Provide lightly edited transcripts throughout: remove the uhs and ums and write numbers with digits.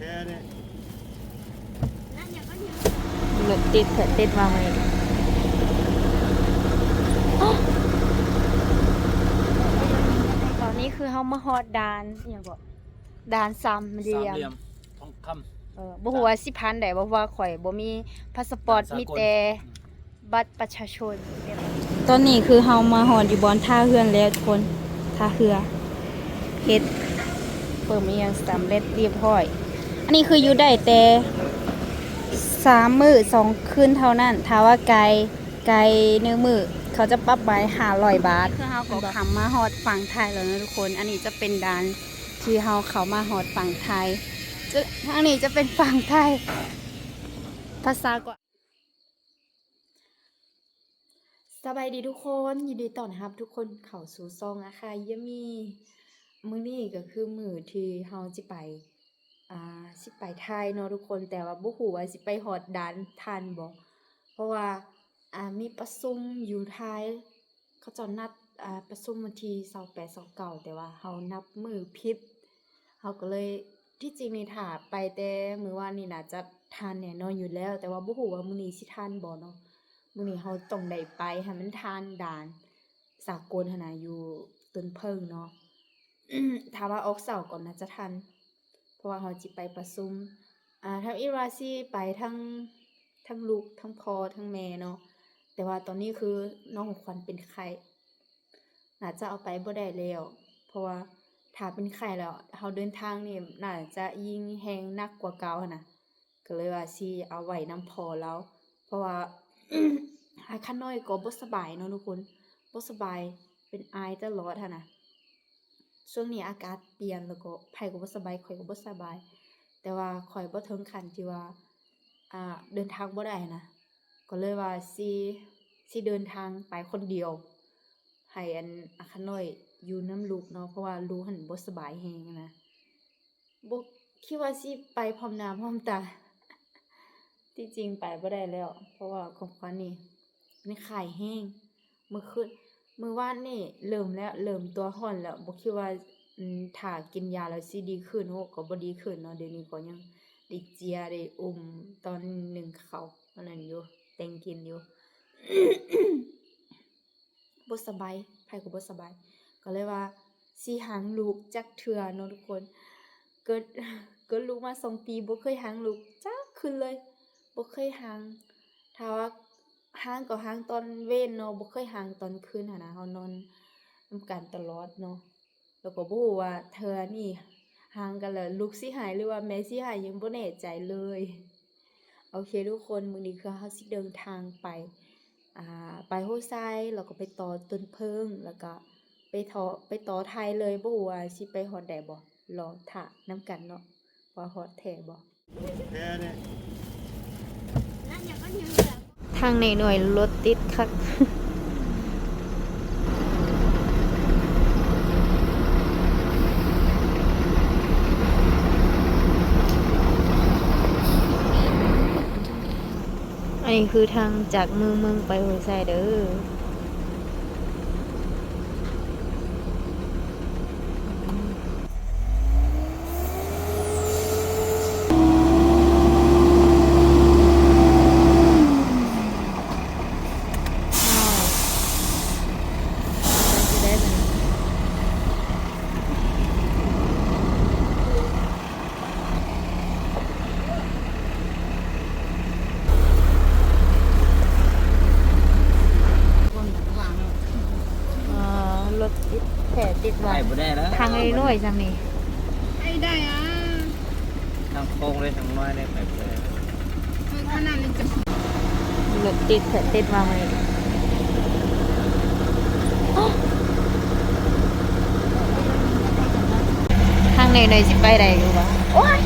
รถติดเติดมาไหมตอนนี้คือเขามาฮอดดานอย่างบอกดานสามเหลี่ยมทองคบ่ฮู้ว่าสิพันได้บ่ว่าข่อยบ่มีพาสปอร์ตมีแต่บัตรประชาชนตอนนี้คือเฮามาฮอดอยู่บอนท่าเฮือนแล้วทุกคนท่าเรือเฮ็ดเปิ่มอีหยังสำเร็จเรียบร้อยอันนี้คืออยู่ได้แต่3 มื้อ 2 คืนเท่านั้นถ้าว่าไกล1 มื้อเขาจะปรับไว้500 บาทคือเฮาก็ขับมาฮอดฝั่งไทยแล้วนะทุกคนอันนี้จะเป็นด่านที่เฮาเข้ามาฮอดฝั่งไทยทางนี้จะเป็นฝั่งไทยภาษาก่อนสบายดีทุกคนยินดีต้อนรับทุกคนเข้าสู่ซองนะคะยะมีมื้อนี้ก็คือมื้อที่เฮาสิไปไทยเนาะทุกคนแต่ว่าบ่ฮู้ว่าสิไปฮอดด่านทันบ่เพราะว่ามีประชุมอยู่ไทยเขาจะนัดประชุมวันที่28 29แต่ว่าเฮานับมื้อผิดเฮาก็เลยที่จริงนี่ถ้าไปแต่มื้อวานนี้น่าจะทันแน่นอนอยู่แล้วแต่ว่าบ่ฮู้ว่ามื้อนี้สิทันบ่เนาะมื้อนี้เฮาต้องได้ไปให้มันทันด่านสากลหั่นน่ะอยู่ต้นเพิงเนาะ ถ้าว่าออกเสาร์ก่อนน่าจะทันเพราะว่าเราสิไปประชุมทั้งอีราซีไปทั้งลูกทั้งพ่อทั้งแม่เนาะแต่ว่าตอนนี้คือน้องของขวัญเป็นไข้น่าจะเอาไปบ่ได้แล้วเพราะว่าถ้าเป็นไข้แล้วเราเดินทางนี่น่าจะยิ่งแฮงหนักกว่าเก่าหั่นน่ะก็เลยว่าสิเอาไว้นำพ่อแล้วเพราะว่า อาคันน้อยก็บ่สบายเนาะทุกคนบ่สบายเป็นไอตลอดหั่นน่ะช่วงนี้อากาศเปลี่ยนแล้วก็ไผก็บ่สบายข่อยก็บ่สบายแต่ว่าข่อยบ่ถึงขั้นที่ว่าเดินทางบ่ได้นะก็เลยว่าสิเดินทางไปคนเดียวให้อาคันน้อยอยู่นำลูกเนาะเพราะว่าลูกหั้นบ่สบายแฮงนะบ่คิดว่าสิไปพร้อมหน้าพร้อมตา ที่จริงไปบ่ได้แล้วเพราะว่าของขวัญนี่มันไข้แฮงมื้อวานนี่เริ่มตัวร้อนแล้วบ่คิดว่าถ้ากินยาแล้วสิดีขึ้นโอ้ก็บ่ดีขึ้นเนาะเดี๋ยวนี้ก็ยังได้เจียได้อุ้มตอนนึ่งข้าวอันนั้นอยู่แต่งกินอยู่ บ่สบายไผก็บ่สบายก็เลยว่าสิหางลูกจักเทื่อเนาะทุกคนเกิดลูกมา2 ปีบ่เคยหางลูกจักขึ้นเลยบ่เคยหางถ้าว่าหางก็หางตอนเว้นเนาะบ่เคยหางตอนคืนหั่นน่ะเฮานอนนำกันตลอดเนาะแล้วก็บ่ฮู้ว่าเทื่อนี้หางกันแล้วลูกสิหายหรือว่าแม่สิหายยังบ่แน่ใจเลยโอเคทุกคนมื้อนี้คือเฮาสิเดินทางไปโฮไซแล้วก็ไปต่อต้นเพิงแล้วก็ไปต่อไทยเลยบ่ฮู้ว่าสิไปฮอดได้บ่รอท่านำกันเนาะว่าฮอดแท้บ่ทางในหน่วยรถติดคัก อันนี้คือทางจากเมืองไปหัวไซเด้อรถติดแผลติดไว้ไปบ่ได้แล้วทางไอ้น้อยจังนี่ไอ้ได้อ่ะทางโค้งเลยทางน้อยเลยไปบ่ได้ขนาดนี้จะรถติดแผลติดมาไหมทางในหน่อยสิไปได้อยู่บ่โอ๊ย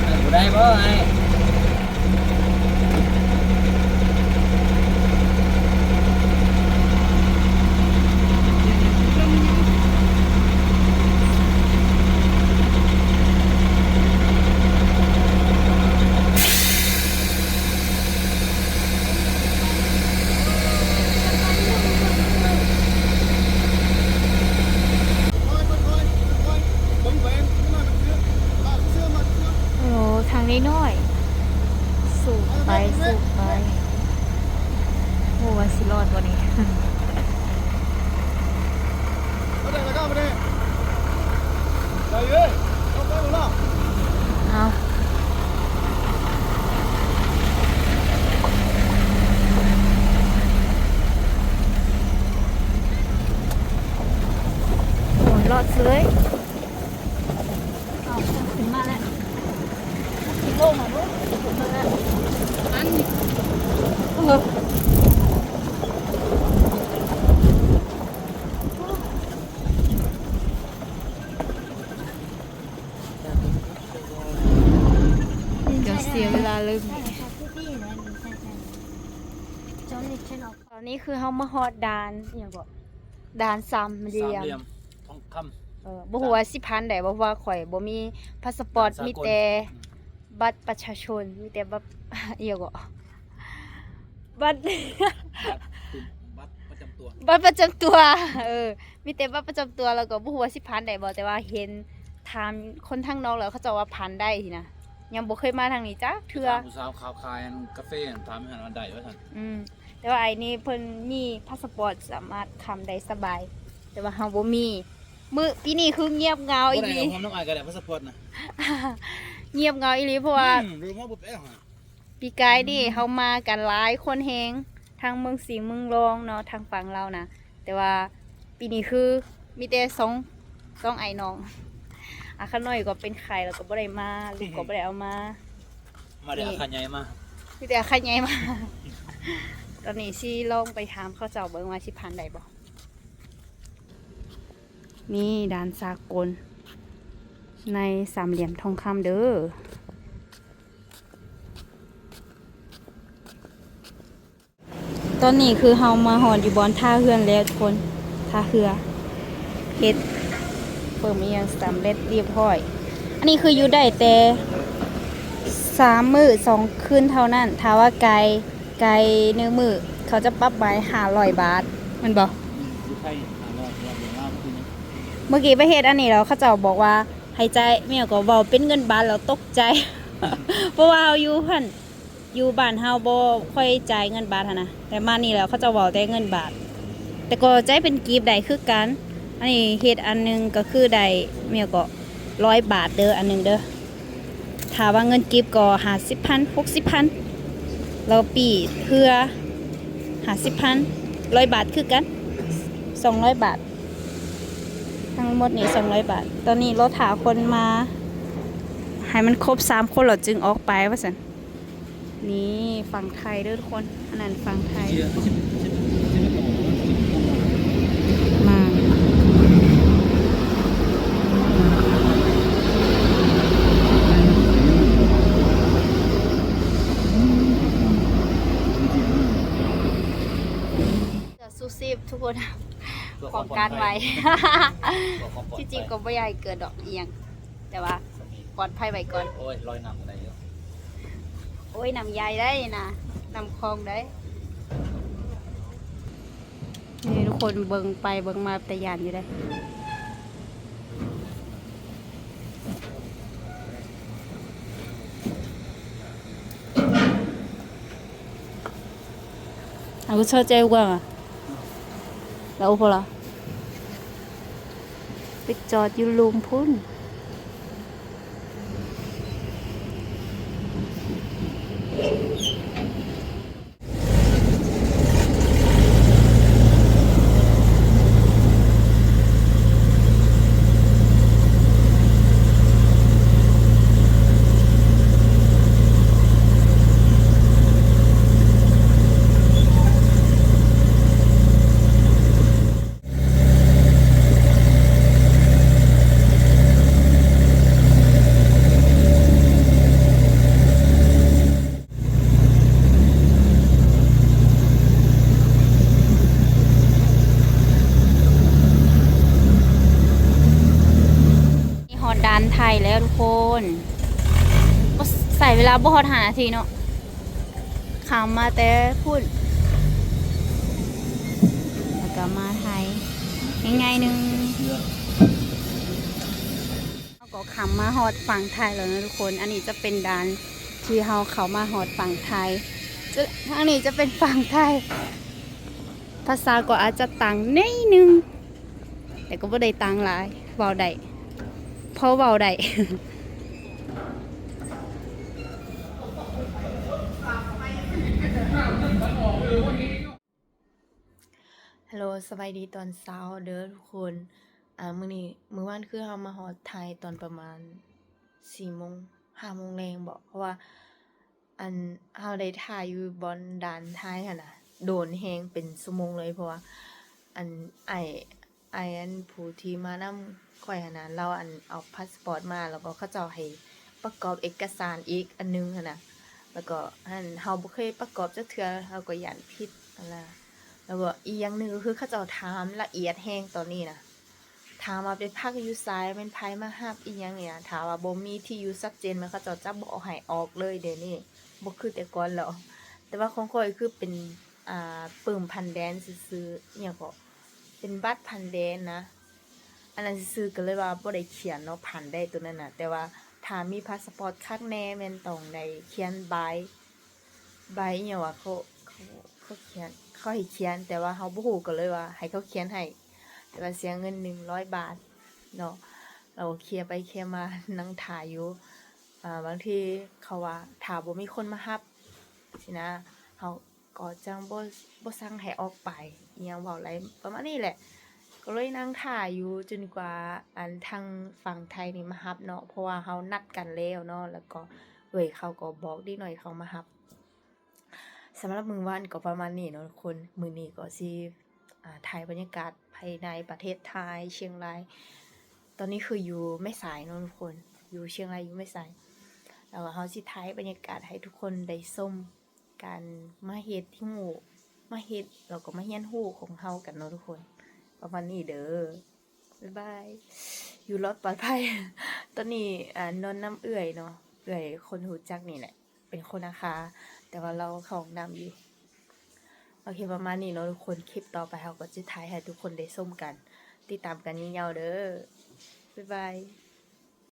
ไปบ่ได้บ่ไอ้ น้อยๆสูบไปสูบไปโอ้ว่าสิรอดวันนี้ เอาได้ก็ไม่ได้ไปเลยเอาไปหมดแล้ว เอาโหนรอดเลยเอาขึ้นมาแล้วขึ้นลงมาด้วยขึ้นมาแล้ว อันนี้ เออเดี๋ยวเสียเวลาเลยตอนนี้คือเฮามาฮอดดานอหย่างบ่ดานสามเหลี่ สาม ยม เหลี่ยมทองค บ่ฮู้ว่าสิพันใดบ่ว่าข่อยบ่มีพาสปอร์ต สากล มีแต่บัตรประชาชนมีแต่บัตร อีหยังบ่บัตร ำบัตรประจำตัว บัตรประจำตัว มีแต่บัตรประจำตัวแล้วก็บ่ฮู้ว่าสิพันได้บ่แต่ว่าเห็นถามคนทางนอกแล้วเขาเจะว่าพันได้ทีนะยังบ่เคยมาทางนี้จ้ะเทื่อ ถามผู้สาวขาวคายอันกาแฟอันถามให้หันอันใดว่าท่าน แต่ว่าไอ้นี่เพิ่นมีพาสปอร์ตสามารถทำได้สบาย แต่ว่าเฮาบ่มีมื้อปีนี้คือเงียบเหงาอี บ่ ห ได้ ลี เอาความน้องอายก็ได้พาสปอร์ตนะ เงียบเหงาอีหลีเพราะว่า รู้มาบ่แป้ง ปีกายนี่เฮามากันหลายคนแฮงทางเมืองสิงห์เมืองรองเนาะทางฝั่งเรานะแต่ว่าปีนี้คือมีแต่สองไอ้น้องข้างน้อยก็เป็นไข่แล้วก็บ่ได้มาลูกก็บ่ได้เอามา มาได้อาคารใหญ่มา มีแต่ไข่ใหญ่มา ตอนนี้สิลองไปถามเขาเจ้าเบิ่งว่าสิพันได้บ่นี่ด่านสากลในสามเหลี่ยมทองคำเด้อตอนนี้คือเฮามาหอนอยู่บอนท่าเฮือนแล้วทุกคนท่าเรือเฮ็ดเปิ่มอีหยังสำเร็จเรียบร้อย อันนี้คืออยู่ได้แต่3 มื้อ 2 คืนเท่านั้นถ้าว่าไกล1 มื้อเขาจะปรับไว้500 บาทแมันบ่ อยู่ไทย500ว่าคือ เมื่อกี้ไปเฮ็ดอันนี้แล้วเขาเจ้าบอกว่าให้จ่ายแม่ก็เว้าเป็นเงินบาทแล้วตกใจ เพราะว่าเฮาอยู่หั่นอยู่บ้านเฮาบ่ค่อยจ่ายเงินบาทหันนะแต่มานี่แล้วเขาจะเว้าแต่เงินบาท แต่ก็จ่ายเป็นกีบได้คือกัน อันนี้เฮ็ดอันหนึงก็คือได้แม่ก็100 บาทเด้ออันหนึงเด้อถ้าว่าเงินกีบก็50,000 60,000แล้วปีเพื่อ50,000 100 บาทคือกัน200 บาท ทั้งหมดนี่200 บาท ตอนนี้รถหาคนมา ให้มันครบ3 คนเราจึงออกไปว่าสันนี่ฝั่งไทยเด้อทุกคน อันนั้นฝั่งไทย มา จะสู้ซีบทุกคน ของการไว้ ที่จริงก็ไม่ใหญ่เกิดดอกเอียง แต่ว่าปลอดภัยไว้ก่อน โอ้ยลอยน้ำอะไรเยอะ โอ้ยนำใหญ่ได้นะนำคลองได้ นี่ทุกคนเบิ่งไปเบิ่งมาแต่ยานอยู่ได้ Aku cho chơi quăng à? Đâu phải là? ไปจอดอยู่ลุมพุ่นนี่ฮอดดานไทยแล้วทุกคนก็ใส่เวลาบ่ฮอด5 นาทีเนาะขามมาแต่พูดแล้วก็มาไทยง่ายๆหนึงแล้วก็ ก็ขำมาฮอดฝั่งไทยแล้วนะทุกคน อันนี้จะเป็นด่านที่เฮาเขามาฮอดฝั่งไทยทางนี้จะเป็นฝั่งไทย ภาษาก็อาจจะต่างนิดนึง แต่ก็บ่ได้ต่างหลายเว้าได้พอเว้าได้ ฮัลโหลสบายดีตอนเช้าเด้อทุกคนมื้อวานคือเฮามาฮอดไทยตอนประมาณ4 โมง5 โมงแรงบ่เพราะว่าเฮาได้ถ่ายอยู่บอนด่านท้ายหั่นน่ะโดนแฮงเป็นชั่วโมงเลยเพราะว่าอันอ้ายผู้ที่มานำข้อยหั่นน่ะเราเอาพาสปอร์ตมาแล้วก็เขาเจ้าให้ประกอบเอกสารอีกอันหนึงหั่นน่ะแล้วก็เฮาบ่เคยประกอบจักเทื่อเฮาก็ย้านผิดนั่นล่ะ แล้วก็อีกอย่างหนึ่งก็คือเขาเจ้าถามละเอียดแฮงตอนนี้นะถามว่าเป็นพักอยู่ไสแม่นไผมารับอีหยังเนี่ยถามว่าบ่มีที่อยู่ชัดเจนมันเขาเจ้าจะบ่ให้ออกเลยเดี๋ยวนี้บ่คือแต่ก่อนแล้วแต่ว่าของข้อยคือเป็นปึ้มพันแดนซื่อๆอิหยังก็เป็นบัตรพันแดนนะอันนั้นซื่อๆก็เลยว่าบ่ได้เขียนเนาะพันได้ตัวนั้นน่ะแต่ว่าถ้ามีพาสปอร์ตคักแน่แม่นต้องได้เขียนใบอิหยังว่าเขาเขียนเขาให้เขียนแต่ว่าเฮาบ่ฮู้ก็เลยว่าให้เขาเขียนให้แต่ว่าเสียเงิน100 บาทเนาะเราเคลียร์ไปเคลียร์มานั่งท่าอยู่บางทีเขาว่าถ้าบ่มีคนมารับสินะเฮาก็จังบ่สั่งให้ออกไปอิหยังเว้าหลายประมาณนี้แหละก็เลยนั่งท่าอยู่จนกว่าทางฝั่งไทยนี่มารับเนาะเพราะว่าเฮานัดกันแล้วเนาะแล้วก็เขาก็บอกนิดหน่อยเขามารับ สำหรับมื้อวานก็ประมาณนี้เนาะทุกคนมื้อนี้ก็สิถ่ายบรรยากาศภายในประเทศไทยเชียงรายตอนนี้คืออยู่แม่สายเนาะทุกคนอยู่เชียงรายอยู่แม่สายแล้วเฮาสิถ่ายบรรยากาศให้ทุกคนได้ชมการมาเฮ็ดที่หมู่มาเฮ็ดแล้วก็มาเรียนรู้ของเฮากันเนาะทุกคนประมาณนี้เด้อบ๊ายบายอยู่รอดปลอดภัย ตอนนี้นอนน้ำเอื้อยเนาะเอื้อยคนรู้จักนี่แหละเป็นคนอาคาแต่ว่าเราเข้าห้องน้ำอยู่โอเคประมาณนี้เนาะทุกคนคลิปต่อไปเราก็จะถ่ายให้ทุกคนได้ชมกันติดตามกันยาวๆเด้อบ๊ายบาย